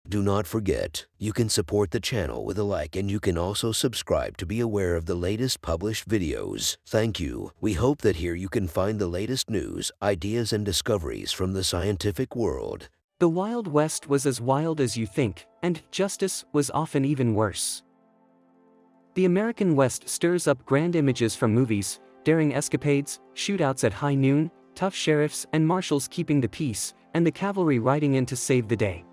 Do not forget, you can support the channel with a like, and you can also subscribe to be aware of the latest published videos. Thank you. We hope that here you can find the latest news, ideas, and discoveries from the scientific world. The Wild West was as wild as you think, and justice was often even worse. The American West stirs up grand images from movies, daring escapades, shootouts at high noon, tough sheriffs and marshals keeping the peace, and the cavalry riding in to save the day.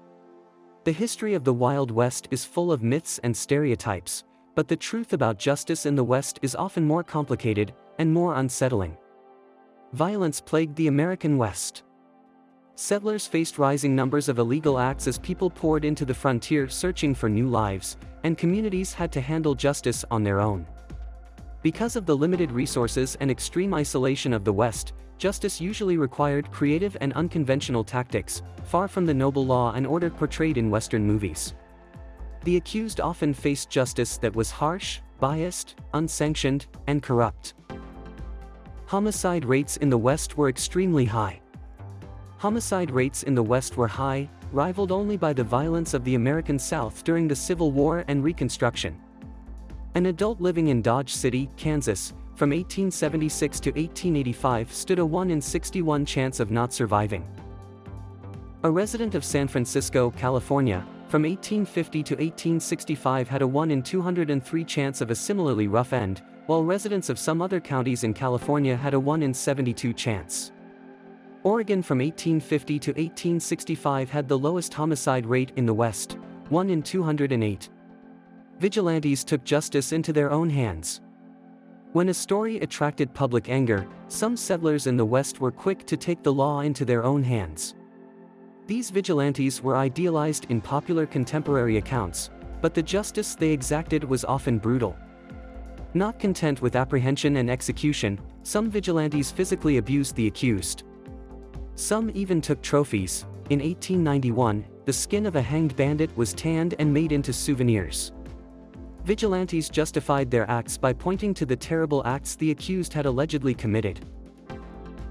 The history of the Wild West is full of myths and stereotypes, but the truth about justice in the West is often more complicated and more unsettling. Violence plagued the American West. Settlers faced rising numbers of illegal acts as people poured into the frontier searching for new lives, and communities had to handle justice on their own. Because of the limited resources and extreme isolation of the West, justice usually required creative and unconventional tactics, far from the noble law and order portrayed in Western movies. The accused often faced justice that was harsh, biased, unsanctioned, and corrupt. Homicide rates in the West were extremely high. Homicide rates in the West were high, rivaled only by the violence of the American South during the Civil War and Reconstruction. An adult living in Dodge City, Kansas, from 1876 to 1885 stood a 1 in 61 chance of not surviving. A resident of San Francisco, California, from 1850 to 1865 had a 1 in 203 chance of a similarly rough end, while residents of some other counties in California had a 1 in 72 chance. Oregon from 1850 to 1865 had the lowest homicide rate in the West, 1 in 208. Vigilantes took justice into their own hands. When a story attracted public anger, some settlers in the West were quick to take the law into their own hands. These vigilantes were idealized in popular contemporary accounts, but the justice they exacted was often brutal. Not content with apprehension and execution, some vigilantes physically abused the accused. Some even took trophies. In 1891, the skin of a hanged bandit was tanned and made into souvenirs. Vigilantes justified their acts by pointing to the terrible acts the accused had allegedly committed.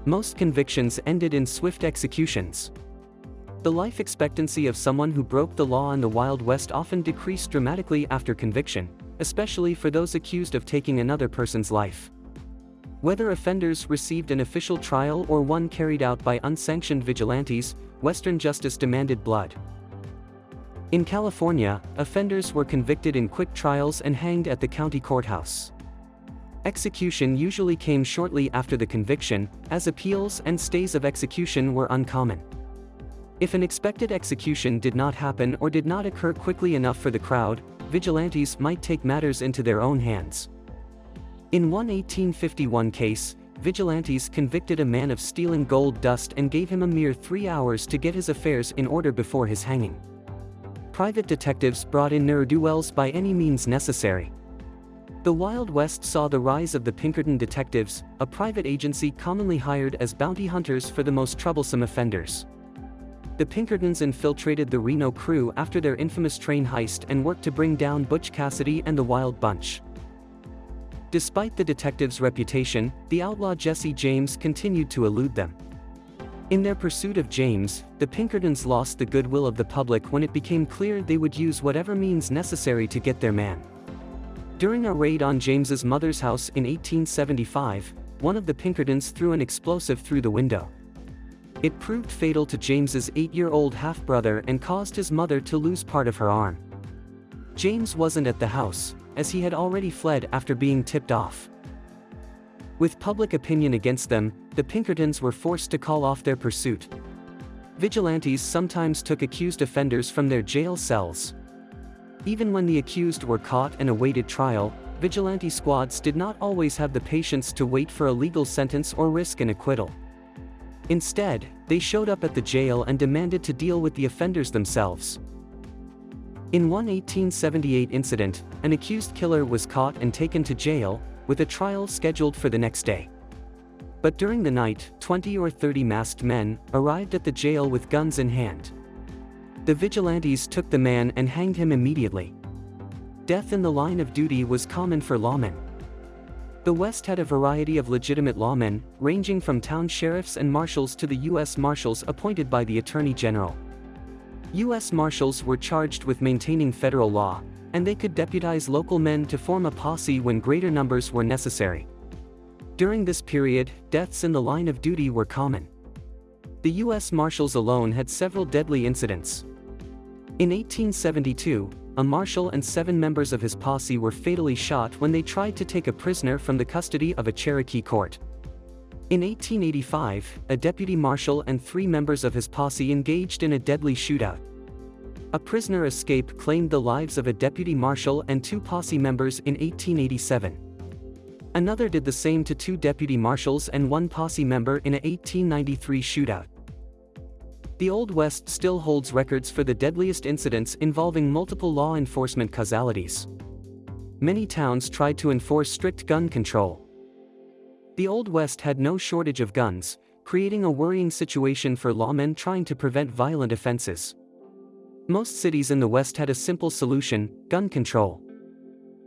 Most convictions ended in swift executions. The life expectancy of someone who broke the law in the Wild West often decreased dramatically after conviction, especially for those accused of taking another person's life. Whether offenders received an official trial or one carried out by unsanctioned vigilantes, Western justice demanded blood. In California, offenders were convicted in quick trials and hanged at the county courthouse. Execution usually came shortly after the conviction, as appeals and stays of execution were uncommon. If an expected execution did not happen or did not occur quickly enough for the crowd, vigilantes might take matters into their own hands. In one 1851 case, vigilantes convicted a man of stealing gold dust and gave him a mere 3 hours to get his affairs in order before his hanging. Private detectives brought in ne'er-do-wells by any means necessary. The Wild West saw the rise of the Pinkerton Detectives, a private agency commonly hired as bounty hunters for the most troublesome offenders. The Pinkertons infiltrated the Reno crew after their infamous train heist and worked to bring down Butch Cassidy and the Wild Bunch. Despite the detectives' reputation, the outlaw Jesse James continued to elude them. In their pursuit of James, the Pinkertons lost the goodwill of the public when it became clear they would use whatever means necessary to get their man. During a raid on James's mother's house in 1875, one of the Pinkertons threw an explosive through the window. It proved fatal to James's 8-year-old half-brother and caused his mother to lose part of her arm. James wasn't at the house, as he had already fled after being tipped off. With public opinion against them, the Pinkertons were forced to call off their pursuit. Vigilantes sometimes took accused offenders from their jail cells. Even when the accused were caught and awaited trial, vigilante squads did not always have the patience to wait for a legal sentence or risk an acquittal. Instead, they showed up at the jail and demanded to deal with the offenders themselves. In one 1878 incident, an accused killer was caught and taken to jail, with a trial scheduled for the next day. But during the night, 20 or 30 masked men arrived at the jail with guns in hand. The vigilantes took the man and hanged him immediately. Death in the line of duty was common for lawmen. The West had a variety of legitimate lawmen, ranging from town sheriffs and marshals to the U.S. Marshals appointed by the Attorney General. U.S. Marshals were charged with maintaining federal law, and they could deputize local men to form a posse when greater numbers were necessary. During this period, deaths in the line of duty were common. The U.S. Marshals alone had several deadly incidents. In 1872, a marshal and 7 members of his posse were fatally shot when they tried to take a prisoner from the custody of a Cherokee court. In 1885, a deputy marshal and 3 members of his posse engaged in a deadly shootout. A prisoner escape claimed the lives of a deputy marshal and 2 posse members in 1887. Another did the same to 2 deputy marshals and 1 posse member in a 1893 shootout. The Old West still holds records for the deadliest incidents involving multiple law enforcement causalities. Many towns tried to enforce strict gun control. The Old West had no shortage of guns, creating a worrying situation for lawmen trying to prevent violent offenses. Most cities in the West had a simple solution: gun control.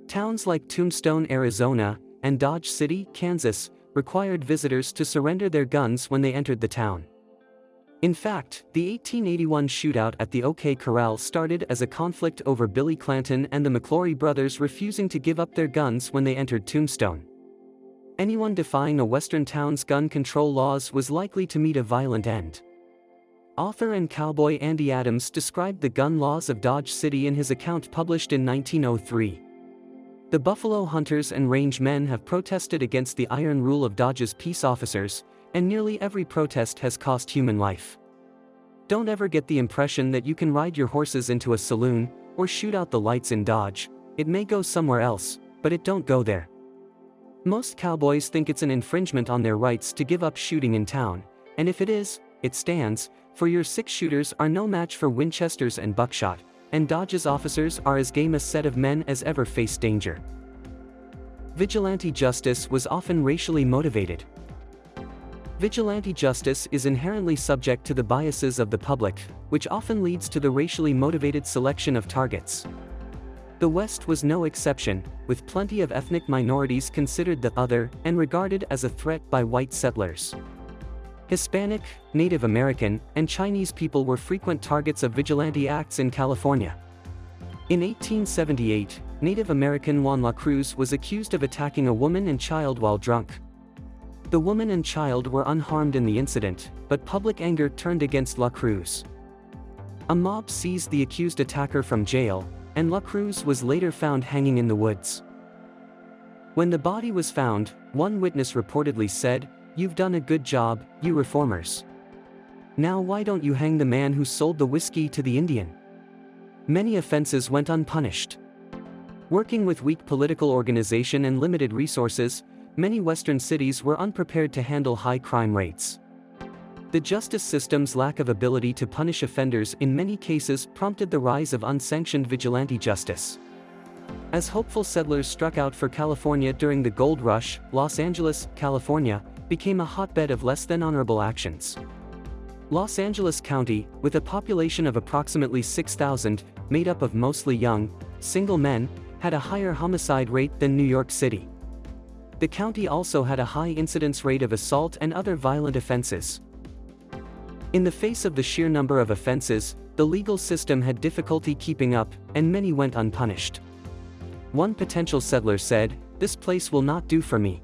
Towns like Tombstone, Arizona, and Dodge City, Kansas, required visitors to surrender their guns when they entered the town. In fact, the 1881 shootout at the OK Corral started as a conflict over Billy Clanton and the McClory brothers refusing to give up their guns when they entered Tombstone. Anyone defying a Western town's gun control laws was likely to meet a violent end. Author and cowboy Andy Adams described the gun laws of Dodge City in his account published in 1903. The Buffalo hunters and range men have protested against the iron rule of Dodge's peace officers, and nearly every protest has cost human life. Don't ever get the impression that you can ride your horses into a saloon, or shoot out the lights in Dodge. It may go somewhere else, but it don't go there. Most cowboys think it's an infringement on their rights to give up shooting in town, and if it is, it stands, for your 6-shooters are no match for Winchesters and buckshot, and Dodge's officers are as game a set of men as ever faced danger. Vigilante justice was often racially motivated. Vigilante justice is inherently subject to the biases of the public, which often leads to the racially motivated selection of targets. The West was no exception, with plenty of ethnic minorities considered the other and regarded as a threat by white settlers. Hispanic, Native American, and Chinese people were frequent targets of vigilante acts in California. In 1878, Native American Juan La Cruz was accused of attacking a woman and child while drunk. The woman and child were unharmed in the incident, but public anger turned against La Cruz. A mob seized the accused attacker from jail, and La Cruz was later found hanging in the woods. When the body was found, one witness reportedly said, "You've done a good job, you reformers. Now why don't you hang the man who sold the whiskey to the Indian?" Many offenses went unpunished. Working with weak political organization and limited resources, many Western cities were unprepared to handle high crime rates. The justice system's lack of ability to punish offenders in many cases prompted the rise of unsanctioned vigilante justice. As hopeful settlers struck out for California during the Gold Rush, Los Angeles, California, became a hotbed of less than honorable actions. Los Angeles County, with a population of approximately 6,000, made up of mostly young, single men, had a higher homicide rate than New York City. The county also had a high incidence rate of assault and other violent offenses. In the face of the sheer number of offenses, the legal system had difficulty keeping up, and many went unpunished. One potential settler said, "This place will not do for me.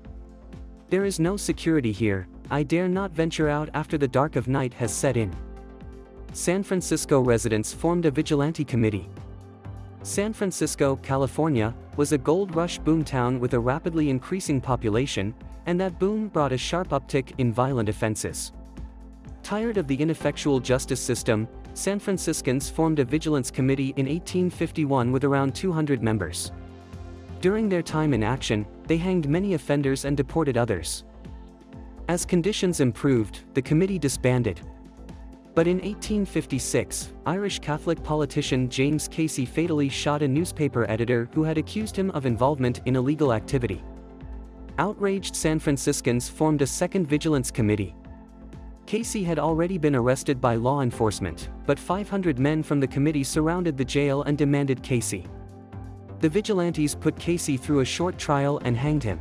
There is no security here, I dare not venture out after the dark of night has set in." San Francisco residents formed a vigilante committee. San Francisco, California, was a gold rush boomtown with a rapidly increasing population, and that boom brought a sharp uptick in violent offenses. Tired of the ineffectual justice system, San Franciscans formed a vigilance committee in 1851 with around 200 members. During their time in action, they hanged many offenders and deported others. As conditions improved, the committee disbanded. But in 1856, Irish Catholic politician James Casey fatally shot a newspaper editor who had accused him of involvement in illegal activity. Outraged San Franciscans formed a second vigilance committee. Casey had already been arrested by law enforcement, but 500 men from the committee surrounded the jail and demanded Casey. The vigilantes put Casey through a short trial and hanged him.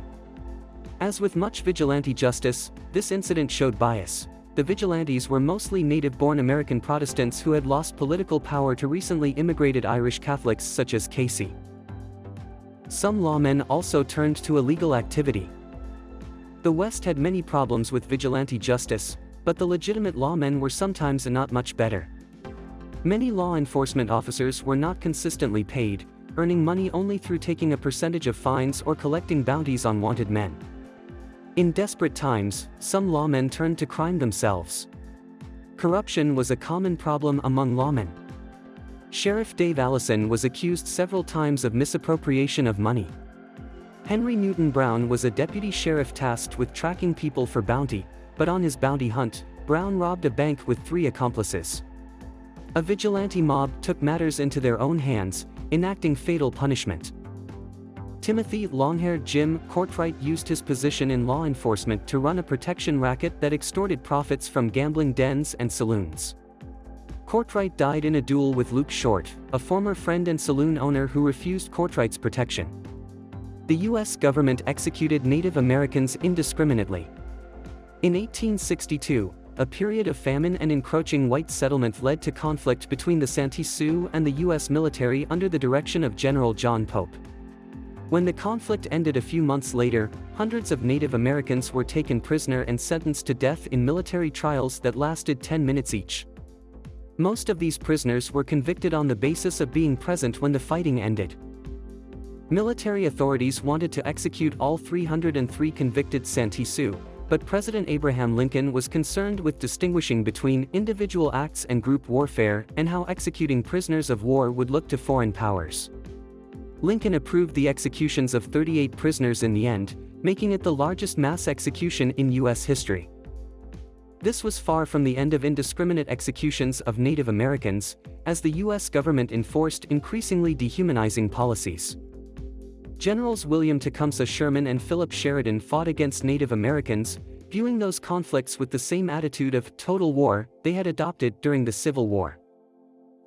As with much vigilante justice, this incident showed bias. The vigilantes were mostly native-born American Protestants who had lost political power to recently immigrated Irish Catholics such as Casey. Some lawmen also turned to illegal activity. The West had many problems with vigilante justice, but the legitimate lawmen were sometimes not much better. Many law enforcement officers were not consistently paid, earning money only through taking a percentage of fines or collecting bounties on wanted men. In desperate times, some lawmen turned to crime themselves. Corruption was a common problem among lawmen. Sheriff Dave Allison was accused several times of misappropriation of money. Henry Newton Brown was a deputy sheriff tasked with tracking people for bounty, but on his bounty hunt, Brown robbed a bank with 3 accomplices. A vigilante mob took matters into their own hands, enacting fatal punishment. Timothy "Longhaired Jim" Courtright used his position in law enforcement to run a protection racket that extorted profits from gambling dens and saloons. Courtright died in a duel with Luke Short, a former friend and saloon owner who refused Courtright's protection. The U.S. government executed Native Americans indiscriminately. In 1862, a period of famine and encroaching white settlement led to conflict between the Santee Sioux and the U.S. military under the direction of General John Pope. When the conflict ended a few months later, hundreds of Native Americans were taken prisoner and sentenced to death in military trials that lasted 10 minutes each. Most of these prisoners were convicted on the basis of being present when the fighting ended. Military authorities wanted to execute all 303 convicted Santee Sioux, but President Abraham Lincoln was concerned with distinguishing between individual acts and group warfare and how executing prisoners of war would look to foreign powers. Lincoln approved the executions of 38 prisoners in the end, making it the largest mass execution in U.S. history. This was far from the end of indiscriminate executions of Native Americans, as the U.S. government enforced increasingly dehumanizing policies. Generals William Tecumseh Sherman and Philip Sheridan fought against Native Americans, viewing those conflicts with the same attitude of total war they had adopted during the Civil War.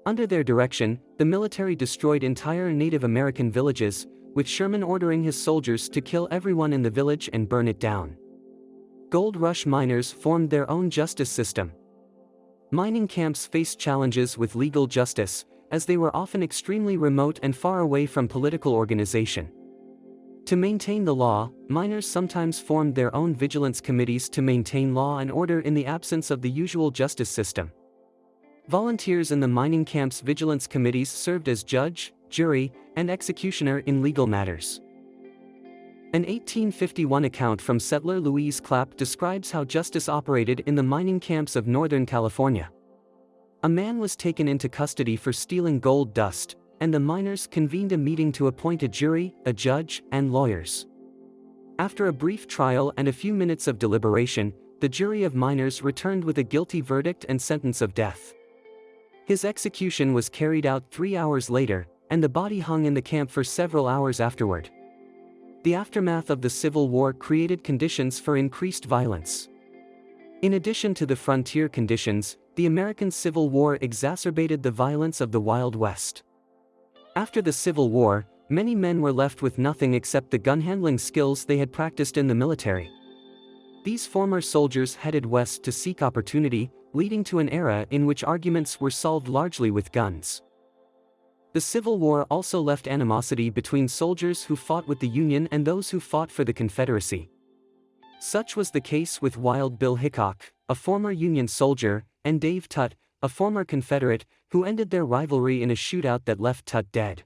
Under their direction, the military destroyed entire Native American villages, with Sherman ordering his soldiers to kill everyone in the village and burn it down. Gold Rush miners formed their own justice system. Mining camps faced challenges with legal justice, as they were often extremely remote and far away from political organization. To maintain the law, miners sometimes formed their own vigilance committees to maintain law and order in the absence of the usual justice system. Volunteers in the mining camps' vigilance committees served as judge, jury, and executioner in legal matters. An 1851 account from settler Louise Clapp describes how justice operated in the mining camps of Northern California. A man was taken into custody for stealing gold dust, and the miners convened a meeting to appoint a jury, a judge, and lawyers. After a brief trial and a few minutes of deliberation, the jury of miners returned with a guilty verdict and sentence of death. His execution was carried out 3 hours later, and the body hung in the camp for several hours afterward. The aftermath of the Civil War created conditions for increased violence. In addition to the frontier conditions, the American Civil War exacerbated the violence of the Wild West. After the Civil War, many men were left with nothing except the gun-handling skills they had practiced in the military. These former soldiers headed west to seek opportunity, leading to an era in which arguments were solved largely with guns. The Civil War also left animosity between soldiers who fought with the Union and those who fought for the Confederacy. Such was the case with Wild Bill Hickok, a former Union soldier, and Dave Tutt, a former Confederate, who ended their rivalry in a shootout that left Tutt dead.